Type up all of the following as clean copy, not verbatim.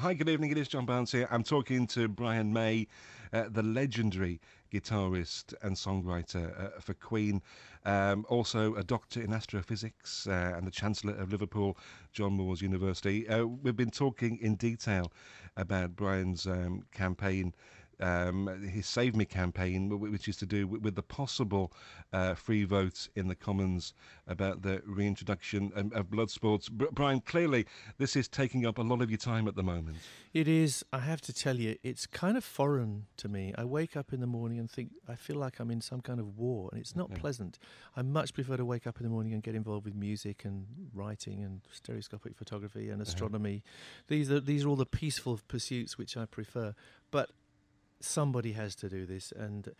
Hi, good evening. It is John Barnes here. I'm talking to Brian May, the legendary guitarist and songwriter for Queen, also a doctor in astrophysics and the Chancellor of Liverpool, John Moores University. We've been talking in detail about Brian's campaign, his Save Me campaign, which is to do with the possible free vote in the Commons about the reintroduction of blood sports. Brian, clearly this is taking up a lot of your time at the moment. It is, I have to tell you, it's kind of foreign to me. I wake up in the morning and think, I feel like I'm in some kind of war, and it's not pleasant. I much prefer to wake up in the morning and get involved with music and writing and stereoscopic photography and astronomy. These are all the peaceful pursuits which I prefer. But somebody has to do this, and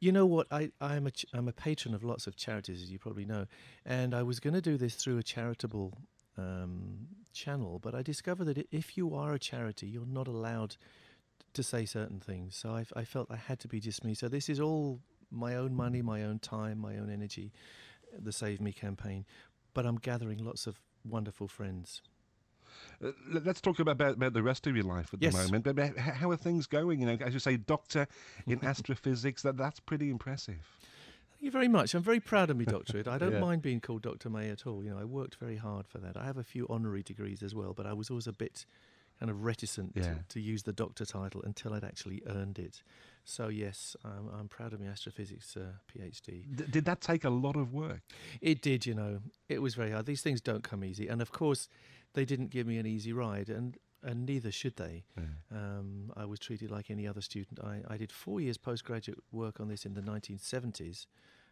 you know what? I'm a patron of lots of charities, as you probably know, and I was going to do this through a charitable channel, but I discovered that if you are a charity, you're not allowed to say certain things. So I felt I had to be just me. So this is all my own money, my own time, my own energy, the Save Me campaign. But I'm gathering lots of wonderful friends. Let's talk about the rest of your life at the moment. But how are things going? You know, as you say, doctor in astrophysics. That's pretty impressive. Thank you very much. I'm very proud of my doctorate. I don't mind being called Dr. May at all. You know, I worked very hard for that. I have a few honorary degrees as well, but I was always a bit kind of reticent to use the doctor title until I'd actually earned it. So yes, I'm proud of my astrophysics PhD. Did that take a lot of work? It did, you know. It was very hard. These things don't come easy. And of course, they didn't give me an easy ride, and neither should they. I was treated like any other student. I did 4 years postgraduate work on this in the 1970s,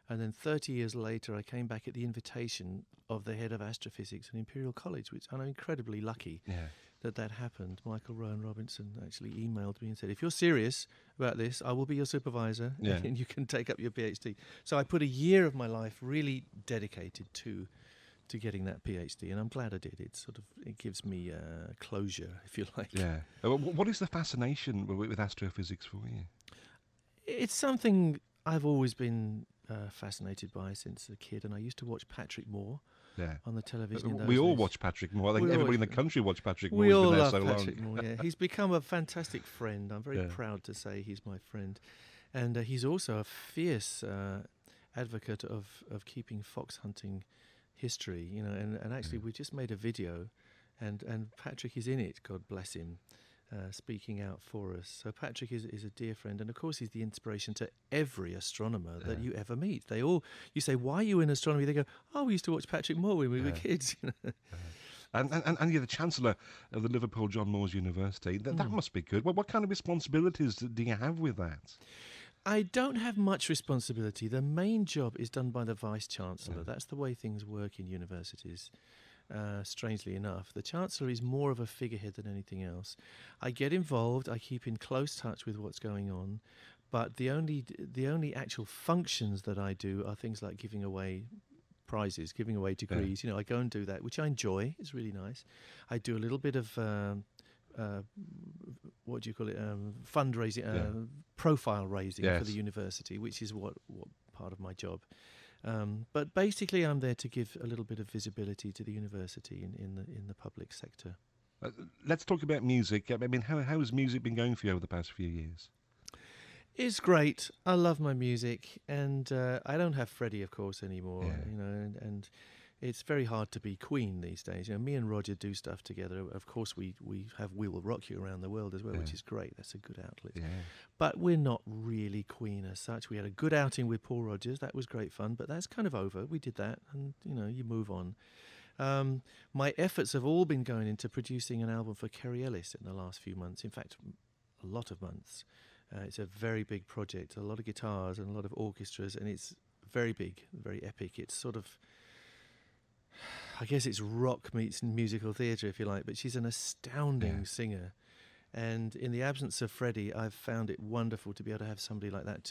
and then 30 years later I came back at the invitation of the head of astrophysics at Imperial College, which I'm incredibly lucky that happened. Michael Rowan Robinson actually emailed me and said, if you're serious about this, I will be your supervisor and you can take up your PhD. So I put a year of my life really dedicated to getting that PhD, and I'm glad I did. It gives me closure, if you like. Yeah. What is the fascination with astrophysics for you? It's something I've always been fascinated by since a kid, and I used to watch Patrick Moore on the television. In those we all days. watch Patrick Moore. I think everybody in the country watched Patrick Moore. We all been there love so Patrick long. Moore. Yeah, he's become a fantastic friend. I'm very proud to say he's my friend, and he's also a fierce advocate of keeping fox hunting history, you know, and actually we just made a video and Patrick is in it, God bless him, speaking out for us. So Patrick is a dear friend, and of course he's the inspiration to every astronomer that you ever meet. You say, why are you in astronomy? They go, oh, we used to watch Patrick Moore when we were kids. And you're the Chancellor of the Liverpool John Moores University. That must be good. What kind of responsibilities do you have with that? I don't have much responsibility. The main job is done by the Vice-Chancellor. That's the way things work in universities, strangely enough. The Chancellor is more of a figurehead than anything else. I get involved, I keep in close touch with what's going on, but the only actual functions that I do are things like giving away prizes, giving away degrees. You know, I go and do that, which I enjoy. It's really nice. I do a little bit of what do you call it? Fundraising, profile raising for the university, which is what part of my job. But basically, I'm there to give a little bit of visibility to the university in the public sector. Let's talk about music. I mean, how has music been going for you over the past few years? It's great. I love my music, and I don't have Freddie, of course, anymore. You know, and it's very hard to be Queen these days. You know, me and Roger do stuff together. Of course, we have We Will Rock You around the world as well, which is great. That's a good outlet. But we're not really Queen as such. We had a good outing with Paul Rodgers. That was great fun, but that's kind of over. We did that, and, you know, you move on. My efforts have all been going into producing an album for Kerry Ellis in the last few months. In fact, a lot of months. It's a very big project, a lot of guitars and a lot of orchestras, and it's very big, very epic. It's sort of, I guess it's rock meets musical theatre, if you like, but she's an astounding singer. And in the absence of Freddie, I've found it wonderful to be able to have somebody like that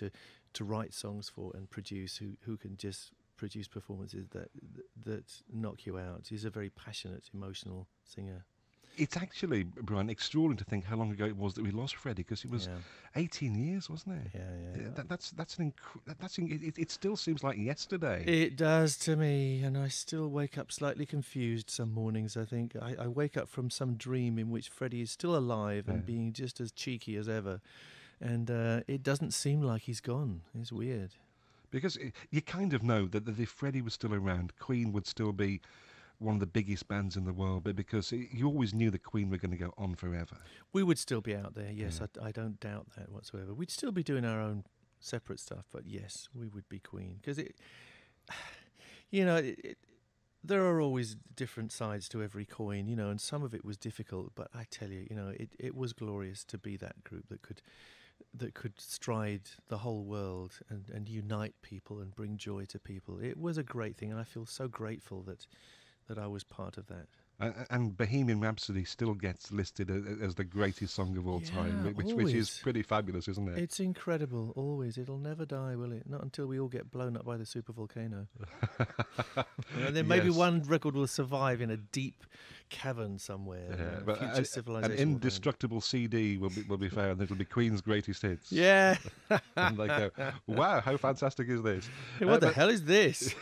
to write songs for and produce, who can just produce performances that knock you out. She's a very passionate, emotional singer. It's actually, Brian, extraordinary to think how long ago it was that we lost Freddie, because it was Yeah, 18 years, wasn't it? yeah. It still seems like yesterday. It does to me, and I still wake up slightly confused some mornings. I think I wake up from some dream in which Freddie is still alive and Yeah. being just as cheeky as ever, and it doesn't seem like he's gone. It's weird. Because you kind of know that if Freddie was still around, Queen would still be one of the biggest bands in the world, but because you always knew that Queen were going to go on forever. We would still be out there, yes. Yeah. I don't doubt that whatsoever. We'd still be doing our own separate stuff, but yes, we would be Queen. Because there are always different sides to every coin, and some of it was difficult, but I tell you, it was glorious to be that group that could stride the whole world and unite people and bring joy to people. It was a great thing, and I feel so grateful that I was part of that. And Bohemian Rhapsody still gets listed as the greatest song of all time, which is always. pretty fabulous, isn't it? It's incredible, always. It'll never die, will it? Not until we all get blown up by the supervolcano. And then maybe Yes. one record will survive in a deep cavern somewhere. But Future an civilization. will find. indestructible CD will be found. It'll be Queen's greatest hits. Yeah. And they go, wow, how fantastic is this? Hey, what the but hell is this?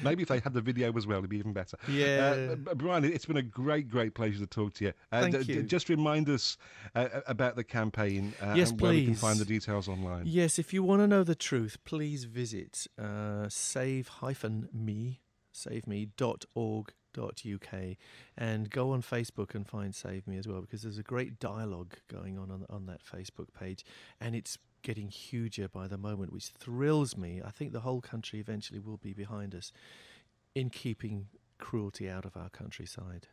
maybe if they had the video as well, it'd be even better. Yeah. Brian, it's been a great pleasure to talk to you. Thank you. Just remind us about the campaign Yes, and where we can please. find the details online. Yes, if you want to know the truth, please visit saveme.org.uk and go on Facebook and find Save Me as well, because there's a great dialogue going on that Facebook page, and it's getting huger by the moment, which thrills me. I think the whole country eventually will be behind us in keeping cruelty out of our countryside.